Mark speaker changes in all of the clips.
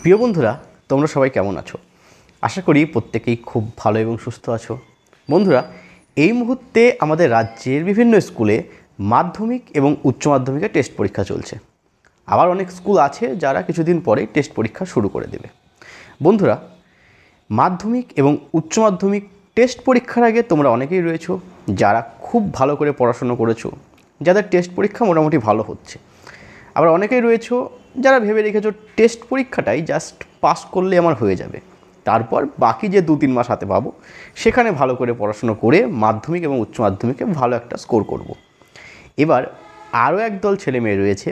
Speaker 1: প্রিয় বন্ধুরা, তোমরা সবাই কেমন আছো? আশা করি প্রত্যেকেই খুব ভালো এবং সুস্থ আছো। বন্ধুরা, এই মুহূর্তে আমাদের রাজ্যের বিভিন্ন স্কুলে মাধ্যমিক এবং উচ্চ মাধ্যমিকের টেস্ট পরীক্ষা চলছে। আবার অনেক স্কুল আছে যারা কিছুদিন পরেই টেস্ট পরীক্ষা শুরু করে দেবে। বন্ধুরা, মাধ্যমিক এবং উচ্চ মাধ্যমিক টেস্ট পরীক্ষার আগে তোমরা অনেকেই রয়েছো যারা খুব ভালো করে পড়াশুনো করেছো, যাদের টেস্ট পরীক্ষা মোটামুটি ভালো হচ্ছে। আবার অনেকেই রয়েছো যারা ভেবে রেখেছো টেস্ট পরীক্ষাটাই জাস্ট পাস করলে আমার হয়ে যাবে, তারপর বাকি যে 2-3 মাস হাতে পাবো সেখানে ভালো করে পড়াশুনো করে মাধ্যমিক এবং উচ্চ মাধ্যমিকে ভালো একটা স্কোর করব। এবার আরও একদল ছেলে মেয়ে রয়েছে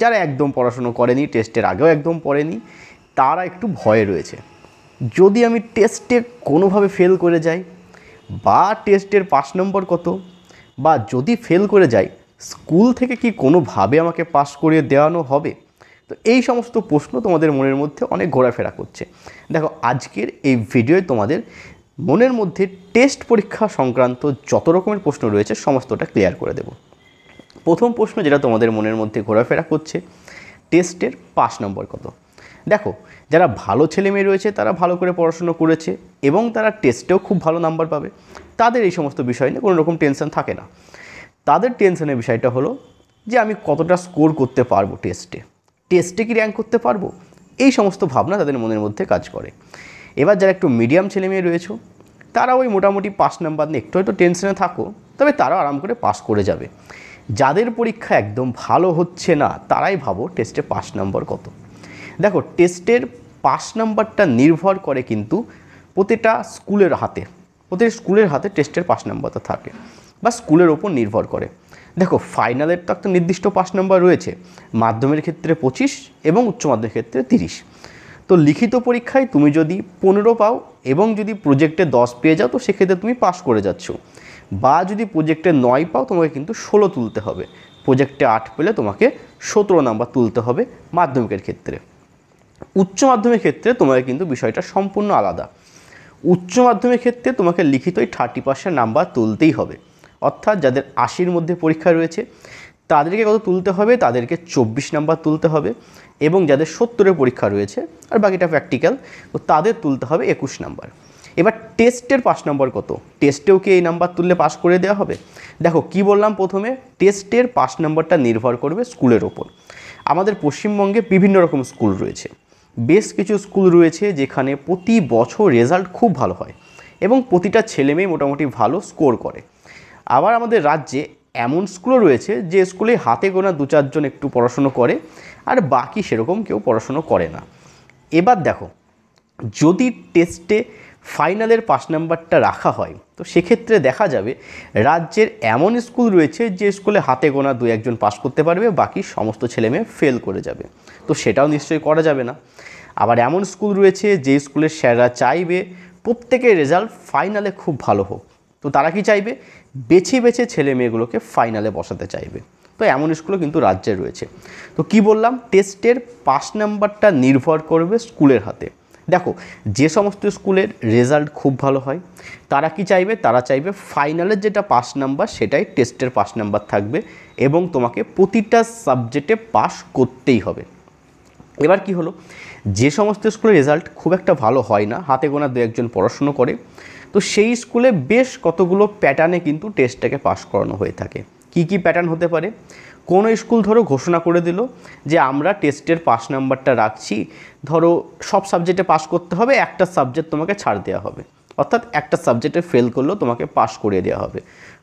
Speaker 1: যারা একদম পড়াশুনো করেনি, টেস্টের আগেও একদম পড়েনি, তারা একটু ভয়ে রয়েছে। যদি আমি টেস্টে কোনোভাবে ফেল করে যাই, বা টেস্টের 5 নম্বর কত, বা যদি ফেল করে যাই স্কুল থেকে কি কোনোভাবে আমাকে পাস করিয়ে দেওয়ানো হবে? তো এই সমস্ত প্রশ্ন তোমাদের মনের মধ্যে অনেক ঘোরাফেরা করছে। দেখো, আজকের এই ভিডিওয় তোমাদের মনের মধ্যে টেস্ট পরীক্ষা সংক্রান্ত যত রকমের প্রশ্ন রয়েছে সমস্তটা ক্লিয়ার করে দেব। প্রথম প্রশ্ন যেটা তোমাদের মনের মধ্যে ঘোরাফেরা করছে, টেস্টের 5 নম্বর কত? দেখো, যারা ভালো ছেলে মেয়ে রয়েছে তারা ভালো করে পড়াশুনো করেছে এবং তারা টেস্টেও খুব ভালো নাম্বার পাবে, তাদের এই সমস্ত বিষয় নিয়ে কোনো রকম টেনশন থাকে না। তাদের টেনশনের বিষয়টা হলো যে আমি কতটা স্কোর করতে পারবো, টেস্টে কি র্যাঙ্ক করতে পারবো, এই সমস্ত ভাবনা তাদের মনের মধ্যে কাজ করে। এবার যারা একটু মিডিয়াম ছেলে মেয়ে রয়েছে তারা ওই মোটামুটি 5 নাম্বার নিয়ে একটু হয়তো টেনশনে থাকো, তবে তারাও আরাম করে পাস করে যাবে। যাদের পরীক্ষা একদম ভালো হচ্ছে না তারাই ভাবো টেস্টে 5 নম্বর কত। দেখো, টেস্টের 5 নম্বরটা নির্ভর করে কিন্তু প্রতিটা স্কুলের হাতে টেস্টের 5 নম্বরটা থাকে বা স্কুলের ওপর নির্ভর করে। দেখো, ফাইনালের তো একটা নির্দিষ্ট 5 নম্বর রয়েছে, মাধ্যমিকের ক্ষেত্রে 25 এবং উচ্চ মাধ্যমিকের ক্ষেত্রে 30। তো লিখিত পরীক্ষায় তুমি যদি 15 পাও এবং যদি প্রজেক্টে 10 পেয়ে যাও তো সেক্ষেত্রে তুমি পাস করে যাচ্ছ, বা যদি প্রজেক্টে 9 পাও তোমাকে কিন্তু 16 তুলতে হবে, প্রজেক্টে 8 পেলে তোমাকে 17 নাম্বার তুলতে হবে মাধ্যমিকের ক্ষেত্রে। উচ্চ মাধ্যমিকের ক্ষেত্রে তোমাকে কিন্তু বিষয়টা সম্পূর্ণ আলাদা। উচ্চ মাধ্যমিকের ক্ষেত্রে তোমাকে লিখিতই 30% নাম্বার তুলতেই হবে, অর্থাৎ যাদের 80-র মধ্যে পরীক্ষা রয়েছে তাদেরকে কত তুলতে হবে, তাদেরকে 24 নাম্বার তুলতে হবে, এবং যাদের 70-এর পরীক্ষা রয়েছে আর বাকিটা প্র্যাকটিক্যাল, তো তাদের তুলতে হবে 21 নাম্বার। এবার টেস্টের 5 নম্বর কত? টেস্টেও কি এই নাম্বার তুললে পাস করে দেওয়া হবে? দেখো, কি বললাম প্রথমে, টেস্টের 5 নম্বরটা নির্ভর করবে স্কুলের ওপর। আমাদের পশ্চিমবঙ্গে বিভিন্ন রকম স্কুল রয়েছে, বেশ কিছু স্কুল রয়েছে যেখানে প্রতি বছর রেজাল্ট খুব ভালো হয় এবং প্রতিটা ছেলেমেয়ে মোটামুটি ভালো স্কোর করে। আবার আমাদের রাজ্যে এমন স্কুলও রয়েছে যে স্কুলে হাতে গোনা 2-4 জন একটু পড়াশুনো করে আর বাকি সেরকম কেউ পড়াশুনো করে না। এবার দেখো, যদি টেস্টে ফাইনালের 5 নম্বরটা রাখা হয় তো সেক্ষেত্রে দেখা যাবে রাজ্যের এমন স্কুল রয়েছে যে স্কুলে হাতে গোনা 2-1 জন পাস করতে পারবে, বাকি সমস্ত ছেলেমেয়ে ফেল করে যাবে, তো সেটাও নিশ্চয়ই করা যাবে না। আবার এমন স্কুল রয়েছে যে স্কুলের স্যাররা চাইবে প্রত্যেকের রেজাল্ট ফাইনালে খুব ভালো হোক, তো তারা কি চাইবে, বেছে বেছে ছেলে মেয়েগুলোকে ফাইনালে বসাতে চাইবে। তো এমন স্কুলও কিন্তু রাজ্যে রয়েছে। তো কি বললাম, টেস্টের 5 নম্বরটা নির্ভর করবে স্কুলের হাতে। দেখো, যে সমস্ত স্কুলের রেজাল্ট খুব ভালো হয় তারা কি চাইবে, তারা চাইবে ফাইনালের যেটা 5 নাম্বার সেটাই টেস্টের 5 নাম্বার থাকবে এবং তোমাকে প্রতিটা সাবজেক্টে পাস করতেই হবে। এবার কি হলো, যে সমস্ত স্কুলের রেজাল্ট খুব একটা ভালো হয় না, হাতে গোনা 2-1 জন পড়াশুনো করে, তো সেই স্কুলে বেশ কতগুলো প্যাটার্নে কিন্তু টেস্টটাকে পাস করানো হয়ে থাকে। কি কি প্যাটার্ন হতে পারে? কোনো স্কুল ধরো ঘোষণা করে দিল যে আমরা টেস্টের 5 নাম্বারটা রাখছি, ধরো সব সাবজেক্টে পাস করতে হবে, একটা সাবজেক্ট তোমাকে ছাড় দেওয়া হবে, অর্থাৎ একটা সাবজেক্টে ফেল করলেও তোমাকে পাস করিয়ে দেওয়া হবে।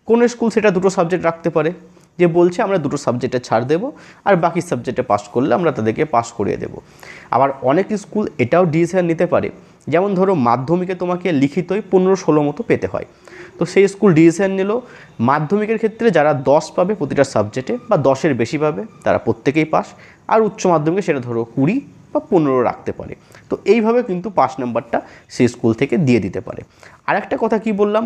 Speaker 1: কোনো স্কুল সেটা 2টো সাবজেক্ট রাখতে পারে, যে বলছে আমরা 2টো সাবজেক্টে ছাড় দেবো আর বাকি সাবজেক্টে পাস করলে আমরা তাদেরকে পাস করিয়ে দেবো। আবার অনেক স্কুল এটাও ডিসিশন নিতে পারে, যেমন ধরো মাধ্যমিকে তোমাকে লিখিতই 15-16 মতো পেতে হয়, তো সেই স্কুল ডিসিশন নিল মাধ্যমিকের ক্ষেত্রে যারা 10 পাবে প্রতিটা সাবজেক্টে বা 10-এর বেশি পাবে তারা প্রত্যেকেই পাস, আর উচ্চ মাধ্যমিকে সেটা ধরো 20 বা 15 রাখতে পারে। তো এইভাবে কিন্তু 5 নম্বরটা সেই স্কুল থেকে দিয়ে দিতে পারে। আরেকটা কথা কি বললাম,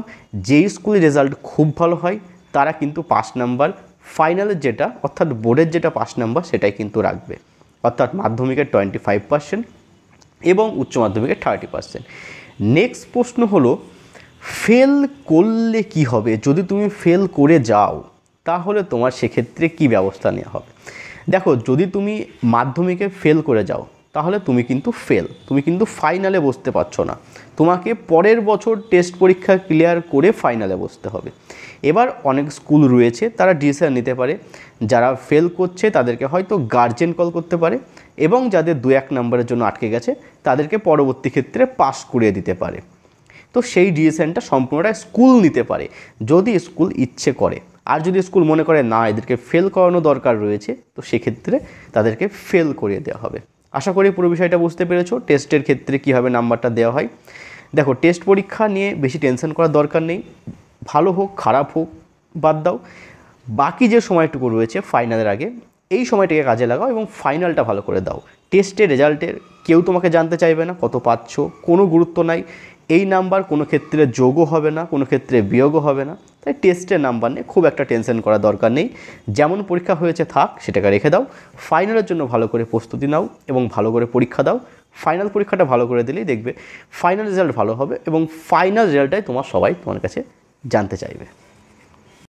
Speaker 1: যেই স্কুলের রেজাল্ট খুব ভালো হয় তারা কিন্তু 5 নাম্বার ফাইনালের যেটা অর্থাৎ বোর্ডের যেটা 5 নাম্বার সেটাই কিন্তু রাখবে, অর্থাৎ মাধ্যমিকের 25% এবং উচ্চ মাধ্যমিকের 30%। নেক্সট প্রশ্ন হলো, ফেল করলে কি হবে? যদি তুমি ফেল করে যাও তাহলে তোমার সেক্ষেত্রে কি ব্যবস্থা নেওয়া হবে? দেখো, যদি তুমি মাধ্যমিকে ফেল করে যাও তাহলে তুমি কিন্তু ফেল, তুমি কিন্তু ফাইনালে বসতে পারছো না। তোমাকে পরের বছর টেস্ট পরীক্ষা ক্লিয়ার করে ফাইনালে বসতে হবে। এবার অনেক স্কুল রয়েছে তারা ডিসিশন নিতে পারে, যারা ফেল করছে তাদেরকে হয়তো গার্জেন কল করতে পারে, এবং যাদের 2-1 নম্বরের জন্য আটকে গেছে তাদেরকে পরবর্তী ক্ষেত্রে পাস করিয়ে দিতে পারে। তো সেই ডিসিশনটা সম্পূর্ণটা স্কুল নিতে পারে যদি স্কুল ইচ্ছে করে। আর যদি স্কুল মনে করে না এদেরকে ফেল করানো দরকার রয়েছে, তো সেক্ষেত্রে তাদেরকে ফেল করিয়ে দেওয়া হবে। আশা করি পুরো বিষয়টা বুঝতে পেরেছো। টেস্টের ক্ষেত্রে কীভাবে নাম্বারটা দেওয়া হয়। দেখো, টেস্ট পরীক্ষা নিয়ে বেশি টেনশন করার দরকার নেই। ভালো হোক খারাপ হোক বাদ দাও, বাকি যে সময়টুকু রয়েছে ফাইনালের আগে, এই সময়টাকে কাজে লাগাও এবং ফাইনালটা ভালো করে দাও। টেস্টের রেজাল্টের কেউ তোমাকে জানতে চাইবে না কত পাচ্ছ, কোনো গুরুত্ব নাই। এই নাম্বার কোনো ক্ষেত্রে যোগও হবে না, কোনো ক্ষেত্রে বিয়োগও হবে না। তাই টেস্টের নাম্বার নিয়ে খুব একটা টেনশন করার দরকার নেই। যেমন পরীক্ষা হয়েছে থাক, সেটাকে রেখে দাও। ফাইনালের জন্য ভালো করে প্রস্তুতি নাও এবং ভালো করে পরীক্ষা দাও। ফাইনাল পরীক্ষাটা ভালো করে দিলেই দেখবে ফাইনাল রেজাল্ট ভালো হবে এবং ফাইনাল রেজাল্টটাই তোমার কাছে জানতে চাইবে।